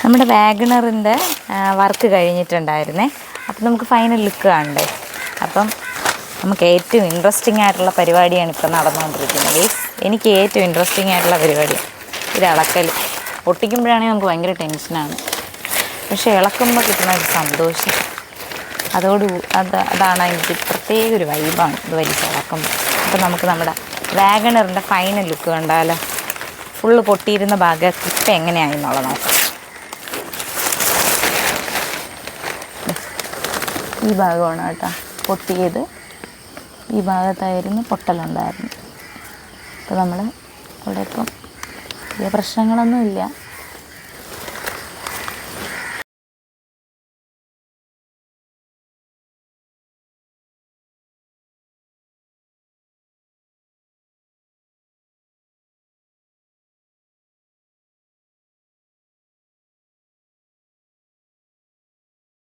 നമ്മുടെ വാഗണറിൻ്റെ വർക്ക് കഴിഞ്ഞിട്ടുണ്ടായിരുന്നേ. അപ്പം നമുക്ക് ഫൈനൽ ലുക്ക് കാണണ്ടേ. അപ്പം നമുക്ക് ഏറ്റവും ഇൻട്രസ്റ്റിംഗ് ആയിട്ടുള്ള പരിപാടിയാണ് ഇപ്പം നടന്നുകൊണ്ടിരിക്കുന്നത്. എനിക്ക് ഏറ്റവും ഇൻട്രസ്റ്റിംഗ് ആയിട്ടുള്ള പരിപാടിയാണ് ഇത് ഇളക്കൽ. പൊട്ടിക്കുമ്പോഴാണെങ്കിൽ നമുക്ക് ഭയങ്കര ടെൻഷനാണ്, പക്ഷേ ഇളക്കുമ്പോൾ കിട്ടുന്ന ഒരു സന്തോഷം അതാണ് എനിക്ക് പ്രത്യേക ഒരു വൈബാണ് ഇത് വലിച്ചിളക്കുമ്പോൾ. അപ്പം നമുക്ക് നമ്മുടെ വാഗണറിൻ്റെ ഫൈനൽ ലുക്ക് കണ്ടാലോ. ഫുള്ള് പൊട്ടിയിരുന്ന ഭാഗം ഇപ്പം എങ്ങനെയായി എന്നുള്ളത് നോക്കാം. ഈ ഭാഗമാണ് കേട്ടോ പൊട്ടിയത്. ഈ ഭാഗത്തായിരുന്നു പൊട്ടലുണ്ടായിരുന്നു. അപ്പോൾ നമ്മൾ ഇവിടെ ഇപ്പം വലിയ പ്രശ്നങ്ങളൊന്നുമില്ല.